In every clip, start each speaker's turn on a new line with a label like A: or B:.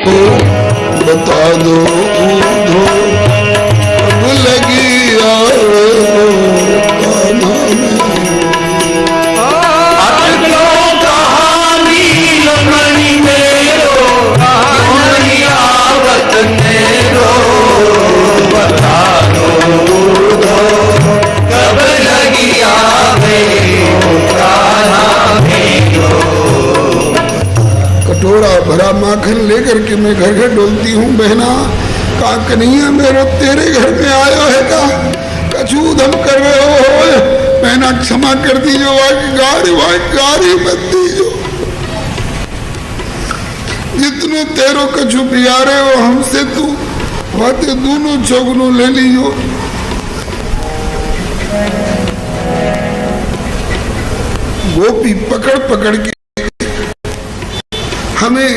A: बता दो ऊधो कब लगी आओ कान्हा में। कटोरा भरा माखन लेकर के मैं घर घर डोलती हूँ बहना। कहा कन्हैया मेरो तेरे घर में आया है का कछु उधम कर रहे हो। बहना क्षमा कर दीजो गारी मत दीजो। जितनो तेरो कछु बियारे हो हमसे तू बातें दोनों चौगनों ले लीजो। गोपी पकड़ पकड़ के हमें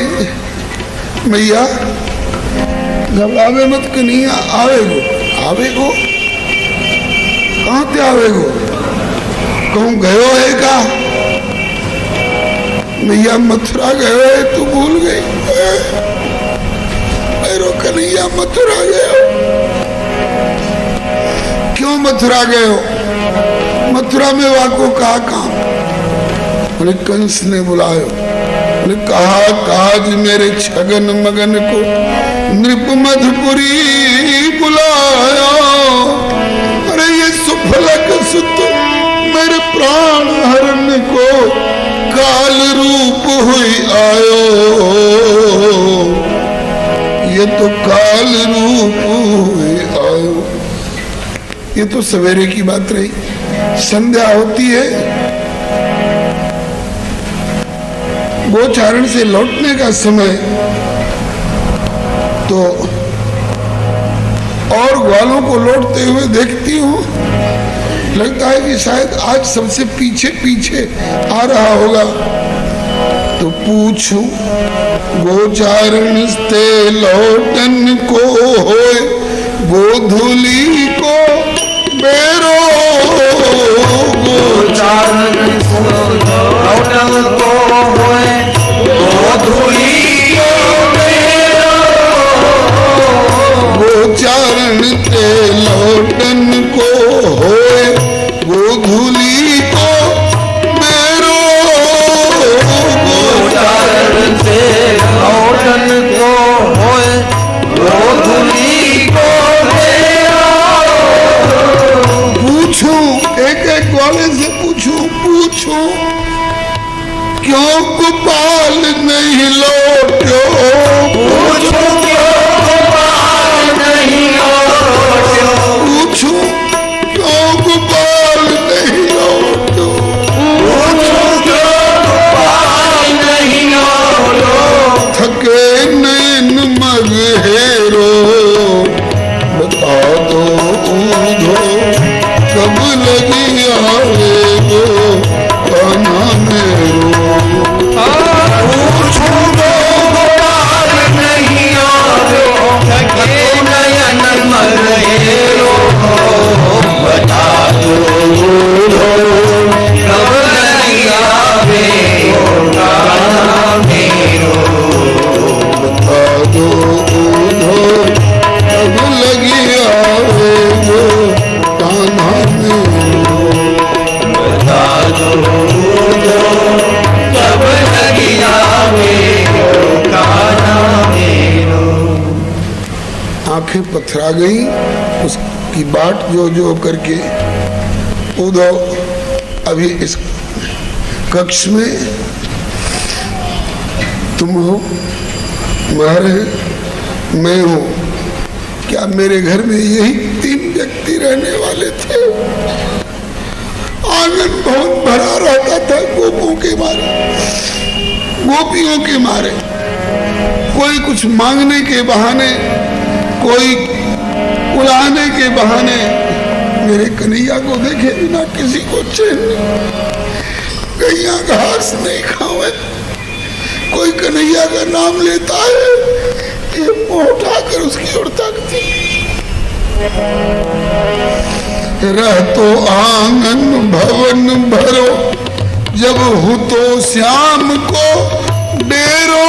A: मैया घबरावे मत कन्हैया आवेगो आवेगो कहाँ ते आवेगो कहूँ गयो है का मैया मथुरा गयो है तू भूल गई मेरो कन्हैया मथुरा गयो। क्यों मथुरा गयो मथुरा में वाको कहा काम बोले कंस ने बुलायो कहा काज मेरे छगन मगन को नृप मधुपुरी बुलाया। अरे ये सुफलक सुत मेरे प्राण हरण को काल रूप हुई आयो। ये तो काल रूप हुई आयो। ये तो सवेरे की बात रही। संध्या होती है गोचारण से लौटने का समय तो और ग्वालों को लौटते हुए देखती हूँ। लगता है कि शायद आज सबसे पीछे पीछे आ रहा होगा। तो पूछूं गोचारण से लौटन को होए गोधुली को बेरो। गोचारण से लौटन को होए गोचारण ते लौटन को होए गोधुली को मेरो। गोचारण ते लौटन को होए गोधुली को मेरो। पूछूं एक एक वाले से पूछूं क्यों गोपाल नहीं लौटो। पूछो क्यों गोपाल नहीं लौटो। पूछो क्यों गोपाल नहीं लौटो। पूछो क्यों गोपाल नहीं लौटो। थके नैन मग हेरो बता दो ऊधो कब लगी आवेगो कान्हा मेरो। आंखें पथरा गई। उसकी बाट जो करके उधो अभी इस कक्ष में तुम हो मारे मैं हूं। क्या मेरे घर में यही 3 व्यक्ति रहने वाले थे। आंगन बहुत भरा रहता था गोपों के मारे गोपियों के मारे। कोई कुछ मांगने के बहाने कोई उलाने के बहाने मेरे कन्हैया को देखे बिना किसी को चैन नहीं। गैया घास नहीं खावे कोई कन्हैया का नाम लेता है ये उठाकर उसकी ओर ताकती। रह तो आंगन भवन भरो जब हो तो श्याम को डेरो।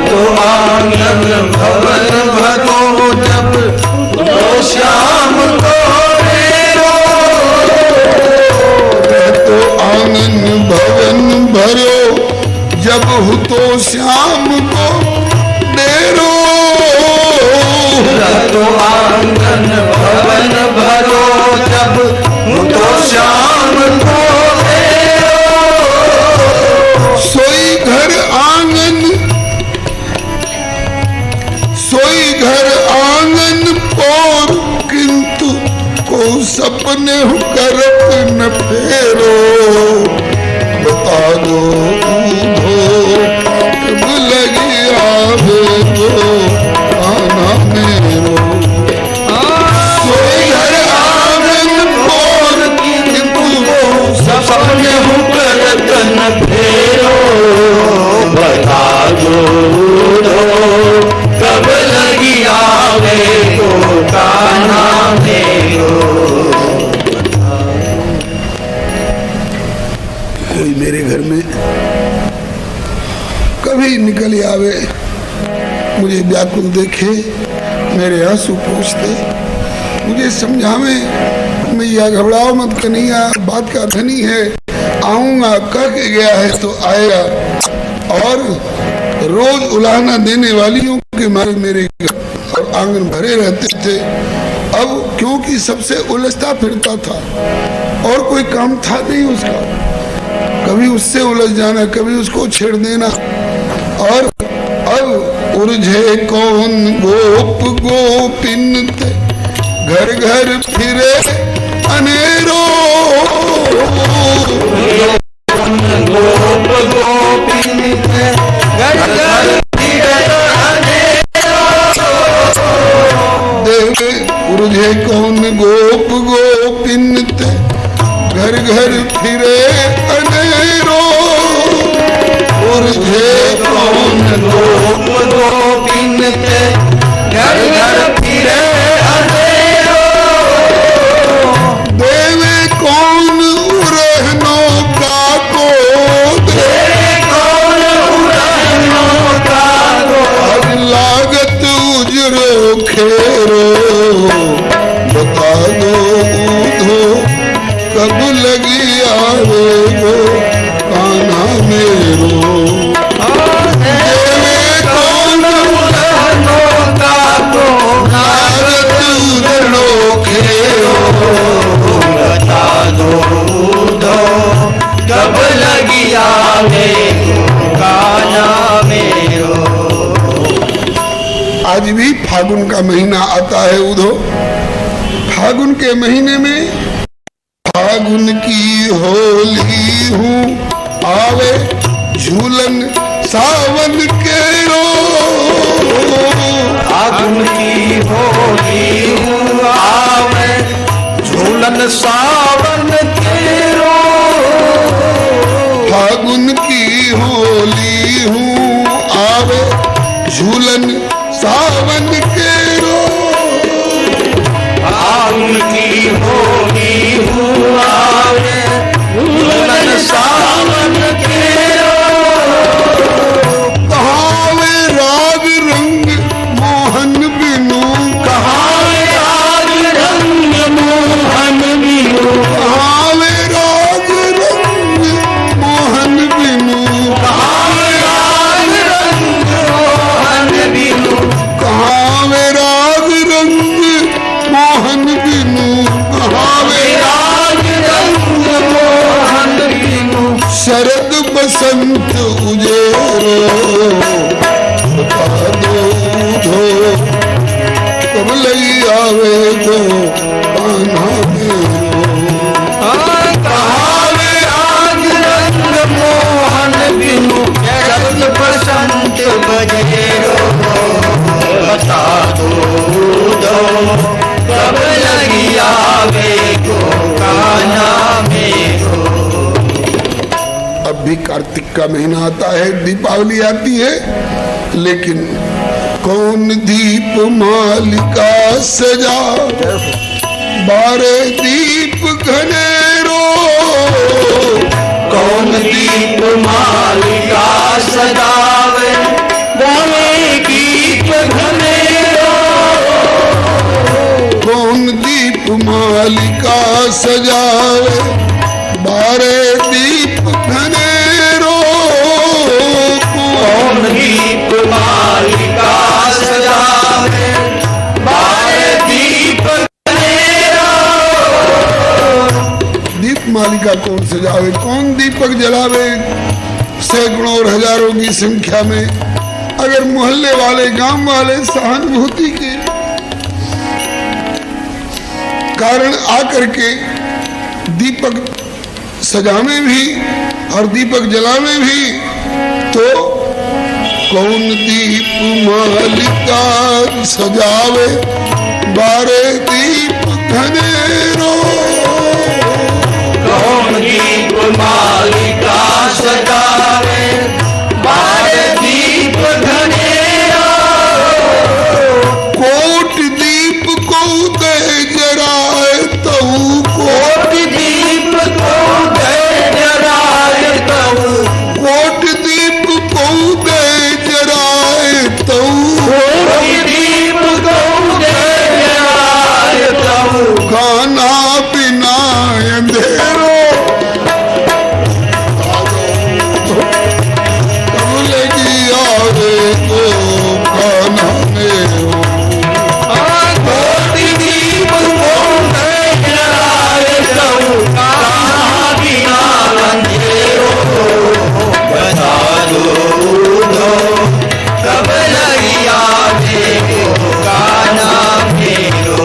B: तो आंगन भवन भरो जब तो श्याम को डेरो।
A: तो आंगन भवन भरो जब हो तो श्याम को डेरो।
B: तो आंगन भवन भरो जब हो तो श्याम को डेरो।
A: सोई घर आंगन पोर किंतु को सपने करत न फेरो। बता दो कब लगी आवे दो आना मेरो। सोई घर आंगन पोर किंतु को
B: सपने करत न फेरो। बता दो कब लगी आवे तो कान्हा मेरो।
A: कोई मेरे घर में कभी निकल आवे, मुझे व्याकुल देखे, मेरे आंसू पूछते, मुझे समझावे, मैया घबराओ मत कन्हैया, बात का धनी है, आऊंगा, कह के गया है तो आएगा। और रोज उलाहना देने वालियों के मारे मेरे और आंगन भरे रहते थे। अब क्योंकि सबसे उलझता फिरता था और कोई काम था नहीं उसका, कभी उससे उलझ जाना, कभी उसको छेड़ देना। और अब उलझे कौन गोप गोपिन ते, घर घर फिरे अनेरो।
B: गोप गोपिन ते, घर घर फिरे अनेरो।
A: देवे उलझे कौन गोप गोपिन ते, घर घर फिरे अनेरो। उलझे कौन
B: गोप गोपिन ते, घर घर फिरे अनेरो।
A: देवे कौन उरहनो का को,
B: देवे कौन उड़नो का को,
A: अब लागत उजरो खेरो। बता दो ऊधो कब लगी आवे गो कान्हा मेरो। देवे कौन
B: उड़नो का को,
A: लागत उजरो खेरो।
B: बता दो कब लगी आवे कान्हा मेरो।
A: आज भी फागुन का महीना आता है उधो। फागुन के महीने में फागुन की होली हूँ आवे झूलन सावन के रो।
B: फागुन की होली हूँ आवे झूलन सावन के रो।
A: फागुन की होली हूँ आवे झूलन सावन के रो।
B: फागुन की होली हूँ आवे झूलन सावन के रो।
A: कहाँ वे राग रंग मोहन बिनु,
B: कहाँ वे राग रंग मोहन बिनु,
A: कहाँ वे राग रंग मोहन बिनु,
B: कहाँ वे राग रंग मोहन बिनु,
A: कहाँ वे राग रंग मोहन बिनु, कहाँ वे
B: राग रंग मोहन बिनु।
A: शरद बसंत उजेरो। बता दो उधो कब लगी आवे गो कान्हा मेरो।
B: कहाँ वे राग रंग मोहन बिनु, शरद बसंत बजेरो। बता दो कब लगी आवे गो कान्हा मेरो।
A: अब भी कार्तिक का महीना आता है, दीपावली आती है, लेकिन कौन दीप मालिका सजा, 12 दीप घनेरो।
B: कौन दीप मालिका सजावे,
A: मालिका सजावे बारे दीप घनेरो।
B: कौन दीप मालिका सजावे बारे दीप घनेरो।
A: दीप मालिका कौन सजावे, कौन दीपक जलावे सैकड़ों और हजारों की संख्या में, अगर मोहल्ले वाले गांव वाले सहानुभूति के कारण आकर के दीपक सजावे भी और दीपक जलावे भी, तो कौन दीप मालिका सजावे बारे दीप घनेरो।
B: कौन दीप मालिका सजावे बारे दीप घनेरो।
A: कोट दीप को दे जराए तऊ,
B: कोट दीप को दे जराए तऊ।
A: कोट दीप को दे जराए तऊ।
B: कोट दीप को दे जराए तऊ।
A: खाना बिना अंधेरो। कब लगी आवे को खाना मेरो।
B: कोट दीप को दे जराए तऊ। कहाँ बिना अंधेरो। बता दो कब लगी आवे को गाना मेरो।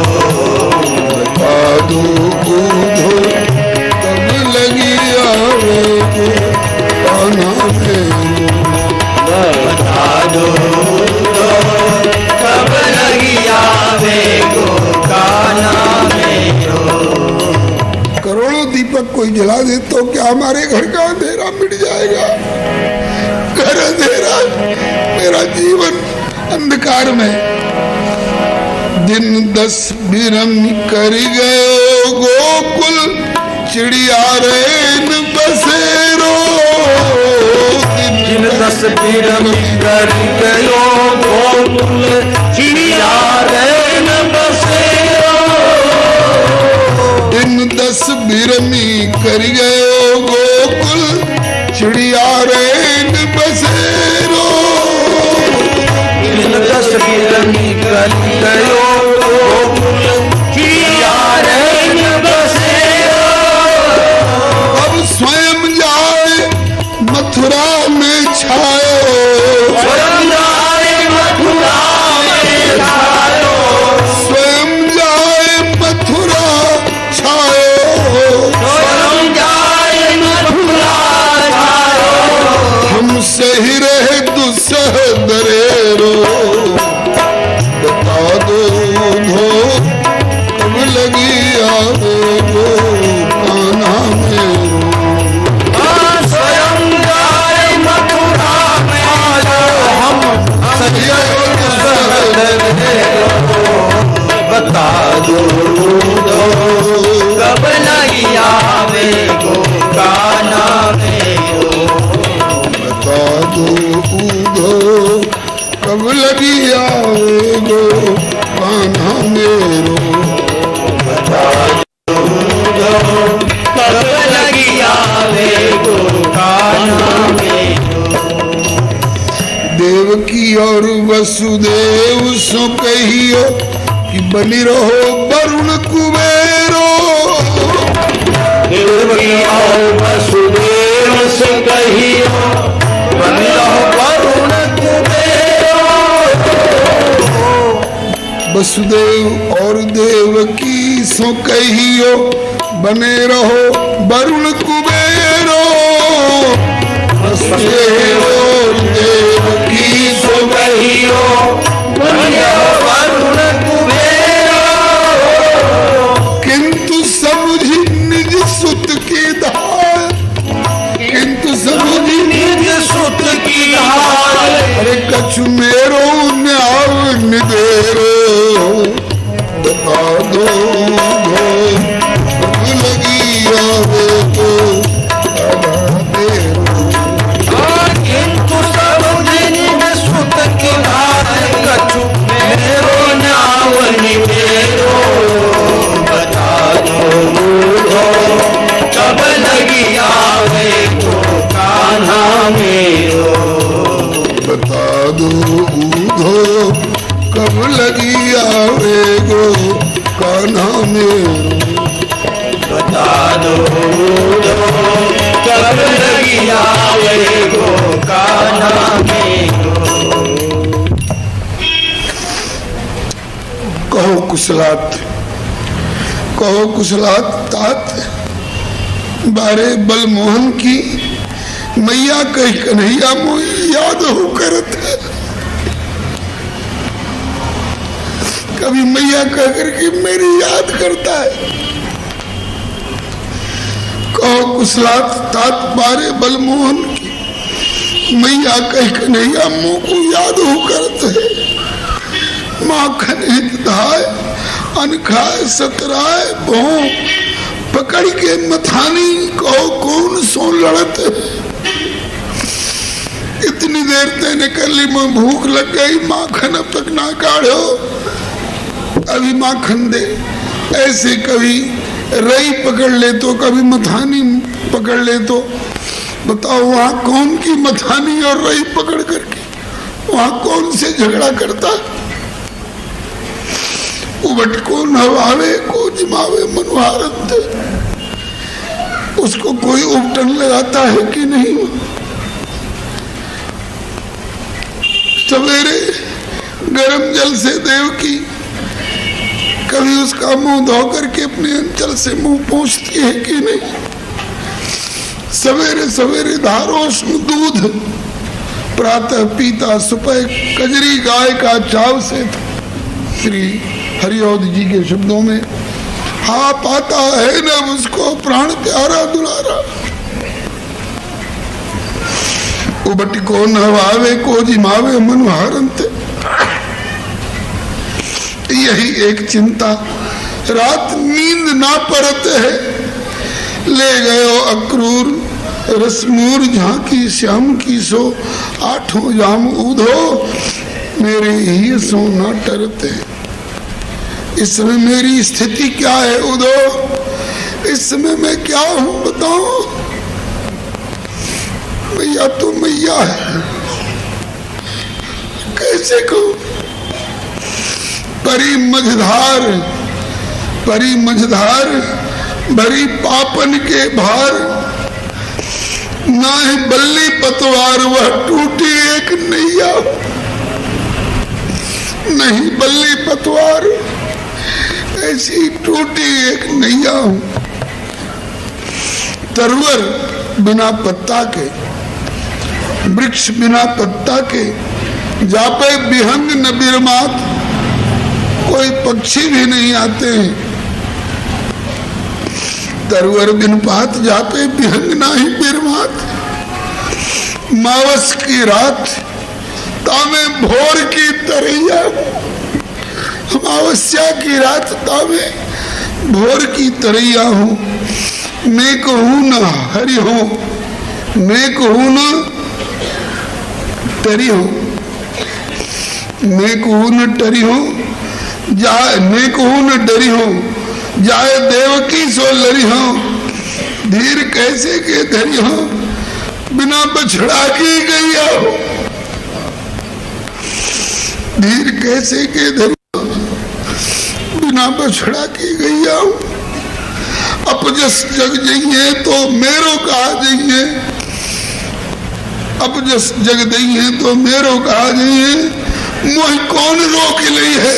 A: बता दो कब लगी आवे को खाना मेरो।
B: बता दो कब लगी आवे को गाना मेरो।
A: करोड़ों दीपक कोई जला दे तो क्या हमारे घर का अंधेरा मिट जाएगा। घर अंधेरा, मेरा जीवन अंधकार में। दिन 10 बिरम कर गयो गोकुल चिड़िया रेन बसेरो।
B: दिन 10 बिरम कर गयो गोकुल चिड़िया रेन बसेरो।
A: दिन 10 बिरमी कर गयो गोकुल चिड़िया रेन बसेरो।
B: दिन 10 बिरम कर गयो गोकुल चिड़िया रेन बसेरो।
A: अब स्वयं जाए मथुरा में छायो।
B: स्वयं जाए मथुरा में छायो।
A: स्वयं जाए मथुरा छायो।
B: स्वयं जाए मथुरा छायो।
A: हमसे ही रहे दुस्सह दरेरो। बता दो कब लगी आवे को कान्हा मेरो।
B: स्वयं जाए मथुरा में छायो। हम सजिए बता दो कब लगी आवे को गाना मेरो।
A: बता दो कब लगी आवे को कान्हा मेरो।
B: कब लगी आवे को गाना मेरो।
A: देवकी और वसुदेव सो कहियो कि बनी रहो वरुण कुबेरो।
B: देवकी और वसुदेव से कहियो बनी रहो वरुण कुबेरो।
A: वसुदेव और देवकी सो कहियो बने रहो वरुण कुबेरो। वसुदेव और देवकी सो
B: कहियो बनी रहो वरुण कुबेरो।
A: किंतु समझी निज सुत की धार। किंतु समझी
B: निज सुत की धार।
A: अरे कछु मेरो न्याय निदेरो। बता दो कब लगी आवे को कान्हा मेरो।
B: किंतु समझी निज सुत की धार। कछु मेरो नाव निवेरो। बता दो
A: कुशलात, कहो कुशलात तात बारे बल मोहन की, मैया कही कन्हैया मोही याद हो करत है। कभी मैया कह करके मेरी याद करता है। कहो कुशलात तात बारे बल मोहन की, मैया कही कन्हैया मुँह को याद हो करत है। माखन हित धाय अनखाए सतराय बहु, पकड़ के मथानी कहो कौन सो लड़त है। इतनी देर तेने कर ली, मैं भूख लग गई, माखन अब तक ना काढ़ो, अभी माखन दे। ऐसे कभी रई पकड़ ले तो कभी मथानी पकड़ ले तो बताओ वहां कौन की मथानी और रई पकड़ करके वहां कौन से झगड़ा करता। उबट को नवावे को जिमावे मनवारत, उसको कोई उपटन लगाता है कि नहीं। सवेरे गरम जल से देव की कभी उसका मुंह धो करके अपने अंचल से मुंह पोंछती है कि नहीं। सवेरे सवेरे धारोष्ण दूध प्रातः पीता सुपह कजरी गाय का चाव से था। श्री हरिऔध जी के शब्दों में हा पाता है न उसको प्राण प्यारा दुलारा। उबट को नवावे को जिमावे मनोहरंत, यही एक चिंता। रात नींद ना पड़त है, ले गयो अक्रूर रसमूर झांकी श्याम की सो, आठों जाम उधो मेरे ही सो ना टरते। इस समय मेरी स्थिति क्या है उधो, इस समय मैं क्या हूं बताओ। मैया तो मैया है, कैसे कहूं। परी मझधार परी मझधार भरी पापन के भार, ना ही बल्ली पतवार वह टूटी एक नैया। नहीं बल्ली पतवार ऐसी टूटी एक नैया हूं। तरवर बिना पत्ता के, वृक्ष बिना पत्ता के, जापे बिहंग न बिरमात, कोई पक्षी भी नहीं आते हैं। तरवर बिन पात जापे बिहंग ना ही बिरमात, मावस की रात तामे भोर की तरैया। अमावस्या की रात तामे भोर की तरैया हूँ। मैं कहूँ न हरि हो, मैं कहूँ न टरी हो, मैं कहूँ न टरी हो, जाए मैं कहूँ न डरी हो, जाए देवकी सो लरी हो। धीर कैसे के धरी हो, बिना बछड़ा की गैया हो। धीर कैसे के धरी हो, बिना बछड़ा की गैया हो। अपजस जग जइए तो मेरो कहा जइए, अपजस जग दइए तो मेरो कहा जइए। मोह कौन रोक ली है,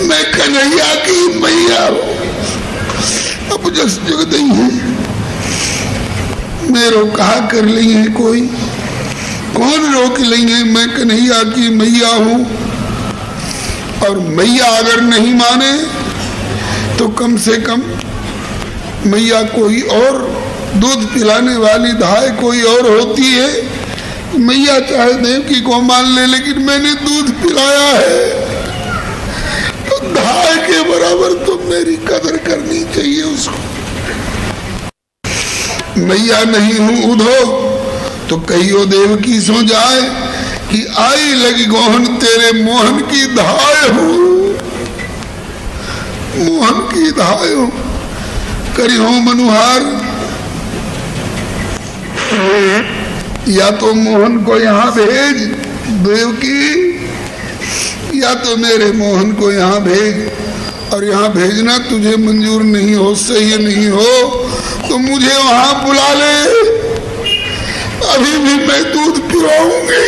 A: मैं कन्हैया की मैया हूं। अपजस जग दइए मेरो कहा कर ली है कोई, कौन रोक लेंगे, मैं कन्हैया की मैया हूं। और मैया अगर नहीं माने तो कम से कम मैया कोई और, दूध पिलाने वाली धाय कोई और होती है। मैया चाहे देवकी को मान ले, लेकिन मैंने दूध पिलाया है तो धाय के बराबर तो मेरी कदर करनी चाहिए उसको। मैया नहीं हूं उधो तो कहियो देवकी सो जाए कि आई लगी गोहन तेरे मोहन की धाय हूं। मोहन की धाय हूं, करी हो मनुहार। या तो मोहन को यहाँ भेज देवकी, या तो मेरे मोहन को यहाँ भेज। और यहाँ भेजना तुझे मंजूर नहीं हो, सही नहीं हो तो मुझे वहां बुला ले। अभी भी मैं दूध पिलाऊंगी,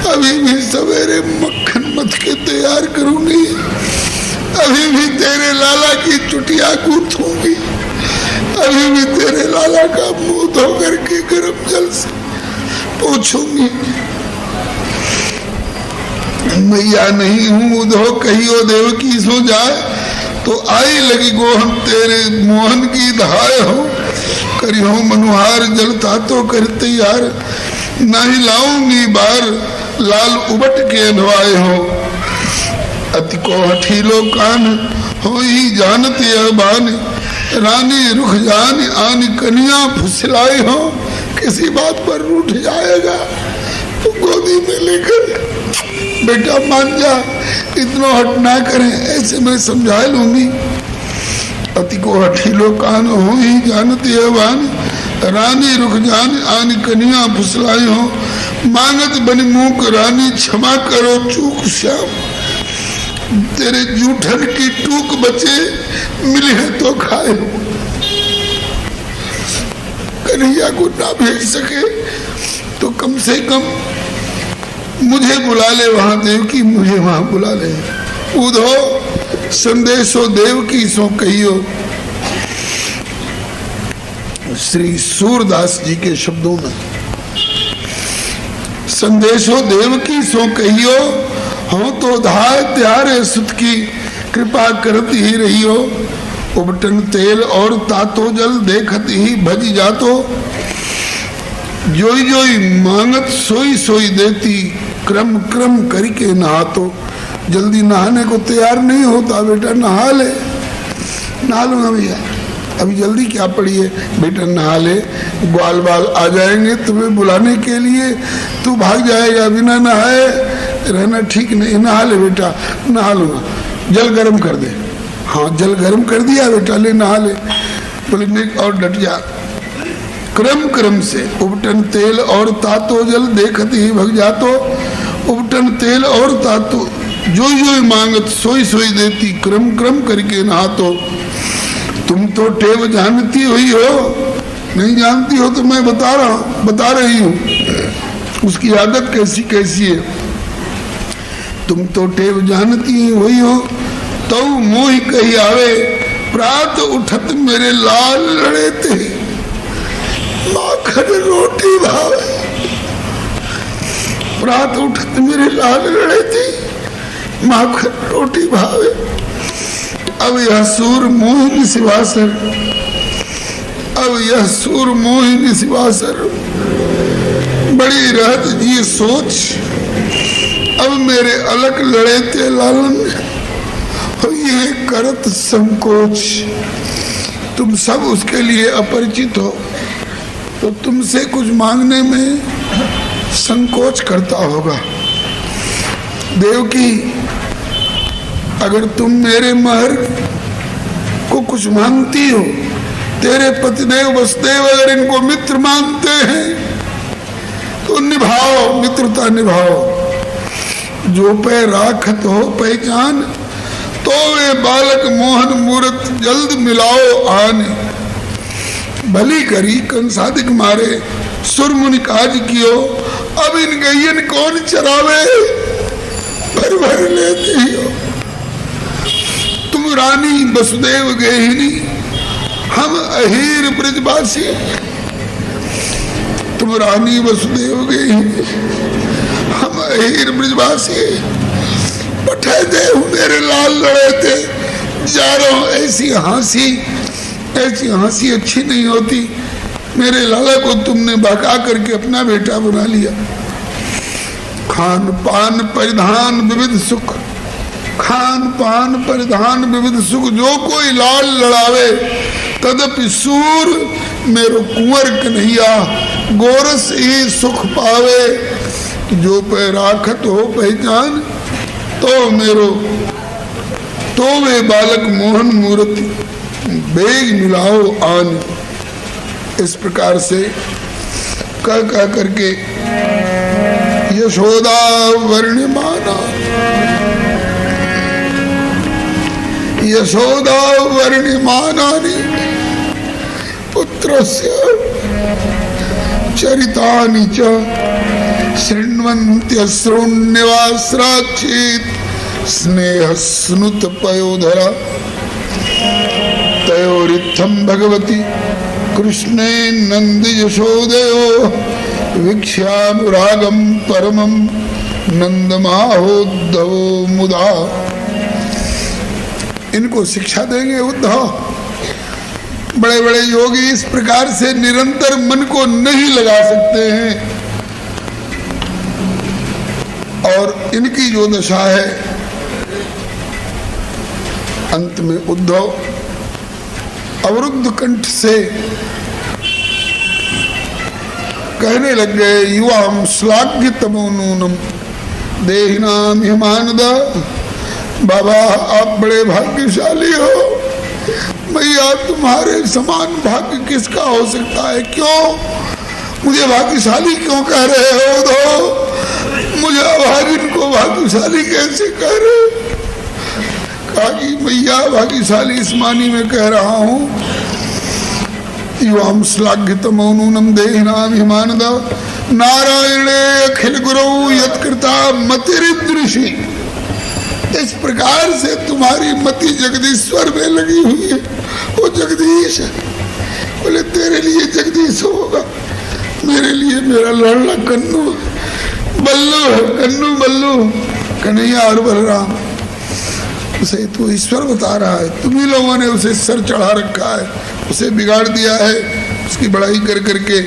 A: अभी भी सवेरे मक्खन मथ के तैयार करूंगी, अभी भी तेरे लाला की चुटिया गूंथूंगी, अभी भी तेरे लाला का मुंह धो करके गर्म जल से पूछूंगी, मैया नहीं हूं उधो कहियो देवकी सो जाए, तो आई लगी गो हम तेरे मोहन की धाय हो, करियो मनुहार जलता तो करते यार, नहीं लाऊंगी बार लाल उबट के नवाए हो, अति को हठीलो कान हो ही जानते अबान, रानी रुख जान आन कन्या फुसलाई हो, किसी बात पर रूठ जाएगा तो गोदी में लेकर बेटा मान जा, इतना हट ना करें, ऐसे मैं समझा लूंगी। अति को हठीलो कान हो ही जानते अबान, रानी रुख जान आन कन्या फुसलाई हो, मांगत बन मूक रानी क्षमा करो चूक श्याम, तेरे जूठन की टूक बचे मिले है तो खाए हो, कन्हैया को ना भेज सके तो कम से कम मुझे बुला ले वहां देवकी, मुझे वहां बुला ले, उधो संदेशो देवकी सो कहियो। श्री सूरदास जी के शब्दों में संदेशो देवकी सो कहियो, हो तो धाय त्यारे सुत की कृपा करती ही रही हो, उबटन तेल और तातो जल देखत ही भज जातो, जोई जोई मांगत सोई सोई देती, क्रम क्रम करके नहातो। जल्दी नहाने को तैयार नहीं होता, बेटा नहा ले, नहा लूंगा भैया, अभी जल्दी क्या पड़ी है, बेटा नहा ले, ग्वाल बाल आ जाएंगे तुम्हें बुलाने के लिए, तू भाग जाएगा, बिना नहाए रहना ठीक नहीं, नहा ले बेटा, नहा लूंगा, जल गर्म कर दे, हाँ जल गर्म कर दिया बेटा, ले नहा ले, बोले नहीं और डट जा। क्रम क्रम से उबटन तेल और तातो जल देखत ही भग जातो, उबटन तेल और तातो जो जो मांगत सोई सोई देती, क्रम क्रम करके नहातो। तुम तो टेव जानती हुई हो, नहीं जानती हो तो मैं बता रही हूँ उसकी आदत कैसी कैसी है। तुम तो टेव जानती हुई हो, तो मोह कही आवे, प्रात उठत मेरे लाल लड़े थे, माखन रोटी भावे, प्रात उठत मेरे लाल लड़े थे, माखन रोटी भावे। अब यह सूर मोहिनी सिवासर, अब यह सूर मोहिनी सिवासर, बड़ी रहत जी सोच, अब मेरे अलग लड़े थे लालन, ये करत संकोच। तुम सब उसके लिए अपरिचित हो, तो तुमसे कुछ मांगने में संकोच करता होगा। देवकी, अगर तुम मेरे महर को कुछ मांगती हो, तेरे पतिदेव वसुदेव अगर इनको मित्र मानते हैं तो निभाओ, मित्रता निभाओ। जो पे राखत हो पहचान, तो वे बालक मोहन मूरत जल्द मिलाओ आन। भली करी कंसादिक मारे, सुर मुनि काज कियो, अब इन गैयन कौन चरावे, भर भर लेती हो। तुम रानी वसुदेव गेहिनी, हम अहीर ब्रजवासी। तुम रानी वसुदेव गेहिनी, हम अहीर ब्रजवासी। पठे देव मेरे लाल लड़े थे, जा रहा हूं। ऐसी हंसी अच्छी नहीं होती। मेरे लाला को तुमने बहका करके अपना बेटा बना लिया। खान पान परिधान विविध सुख, खान पान परिधान विविध सुख, जो कोई लाल लड़ावे, तदपि सूर मेरो कुंवर कन्हैया, गोरस ही सुख पावे। जो पे राखत हो पहचान, तो मेरो तो वे बालक मोहन मूर्ति, बेग मिलाओ आन। इस प्रकार से कह करके यशोदा वर्णमाना, यशोदा वर्णमानानि पुत्रस्य चरितानि च शृण्वन्त्य शृण्यवास्राक्षित स्नेह स्नुत पयोधरा तयोरित्थम भगवती कृष्णे नंद यशोदयो वीक्ष्यानुरागम परमं नंदमाहोद्धवो मुदा। इनको शिक्षा देंगे उद्धव। बड़े बड़े योगी इस प्रकार से निरंतर मन को नहीं लगा सकते हैं, और इनकी जो दशा है, अंत में उद्धव अवरुद्ध कंठ से कहने लग गए, युवाम श्लाघ्य तमो नूनम देहिनाम हिमानद। बाबा आप बड़े भाग्यशाली हो, मैया तुम्हारे समान भाग्य किसका हो सकता है? क्यों मुझे भाग्यशाली क्यों कह रहे हो? दो मुझे अभागिन को भाग्यशाली कैसे कह रहे? कहा कि मैया भाग्यशाली इस मानी में कह रहा हूं, युवाम श्लाघ्यतमो नूनम देहिनाम हिमानद नारायणे अखिल गुरु यत्कृता मतिरिदृशि। इस प्रकार से तुम्हारी मति जगदीश्वर में लगी हुई है। वो जगदीश बोले तेरे लिए जगदीश होगा, मेरे लिए मेरा लड़ना कन्नू बल्लू है, कन्नू बल्लू कन्हैया और बलराम। उसे तो ईश्वर बता रहा है, तुम्ही लोगों ने उसे सर चढ़ा रखा है, उसे बिगाड़ दिया है उसकी बड़ाई कर करके।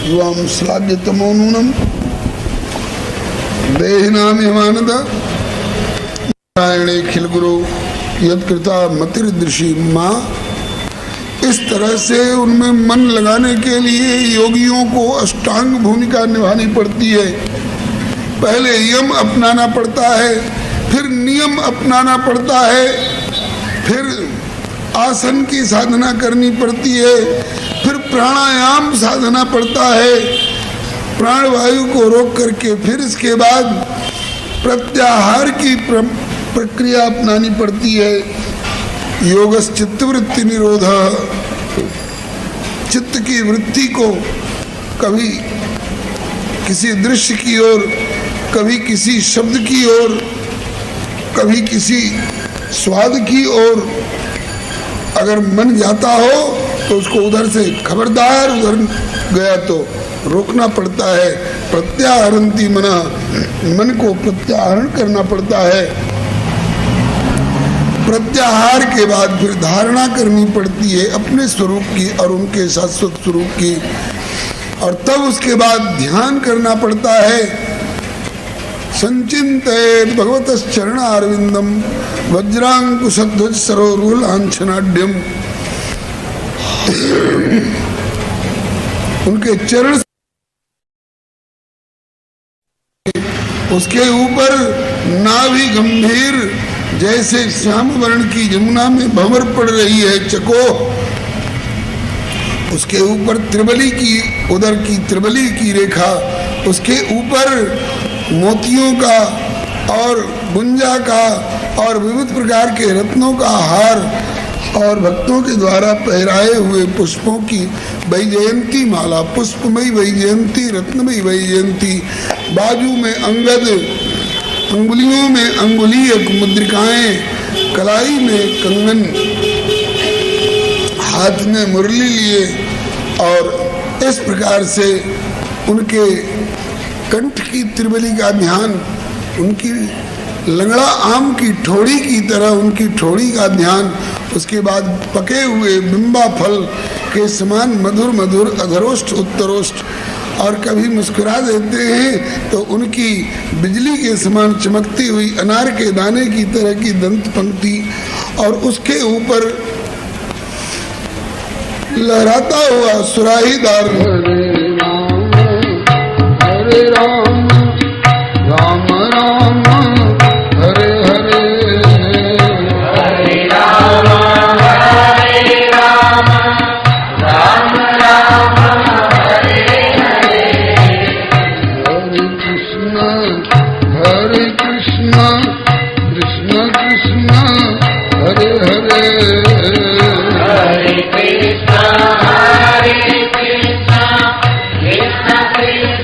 A: युवाम श्लाघ्यतमो नूनम देहिनाम हिमानद नारायणे खिल गुरु यत्कृता मतिर्दृशि माँ। इस तरह से उनमें मन लगाने के लिए योगियों को अष्टांग भूमिका निभानी पड़ती है। पहले यम अपनाना पड़ता है, फिर नियम अपनाना पड़ता है, फिर आसन की साधना करनी पड़ती है, फिर प्राणायाम साधना पड़ता है, प्राणवायु को रोक करके, फिर इसके बाद प्रत्याहार की प्रक्रिया अपनानी पड़ती है। योगस चित्तवृत्ति निरोध, चित्त की वृत्ति को कभी किसी दृश्य की ओर, कभी किसी शब्द की ओर, कभी किसी स्वाद की ओर अगर मन जाता हो तो उसको उधर से खबरदार, उधर गया तो रोकना पड़ता है। प्रत्याहरंती मना, मन को प्रत्याहरण करना पड़ता है। प्रत्याहार के बाद फिर धारणा करनी पड़ती है अपने स्वरूप की और उनके शाश्वत स्वरूप की, और तब उसके बाद ध्यान करना पड़ता है। संचिंतेत भगवतः चरणारविंदम वज्रांकुशध्वज सरोरुलांछनाढ्यम। उनके चरण, उसके ऊपर नाभि गंभीर जैसे श्याम वर्ण की यमुना में भंवर पड़ रही है चको, उसके ऊपर त्रिबली की, उदर की त्रिबली की रेखा, उसके ऊपर मोतियों का और गुंजा का और विविध प्रकार के रत्नों का हार और भक्तों के द्वारा पहराए हुए पुष्पों की वैजयंती माला, पुष्पमयी वैजयंती, रत्नमयी वैजयंती, बाजू में अंगद, अंगुलियों में अंगुलीयक मुद्रिकाएं, कलाई में कंगन, हाथ में मुरली लिए, और इस प्रकार से उनके कंठ की त्रिबली का ध्यान, उनकी लंगड़ा आम की ठोड़ी की तरह उनकी ठोड़ी का ध्यान, उसके बाद पके हुए बिंबा फल के समान मधुर मधुर अधरोष्ठ उत्तरोष्ठ, और कभी मुस्कुरा देते हैं तो उनकी बिजली के समान चमकती हुई अनार के दाने की तरह की दंत पंक्ति, और उसके ऊपर लहराता हुआ सुराहीदार हरे राम राम राम हरे हरे, हरे राम हरे राम राम राम हरे हरे, हरे कृष्ण कृष्ण कृष्ण हरे हरे, हरे कृष्ण हरे
B: रे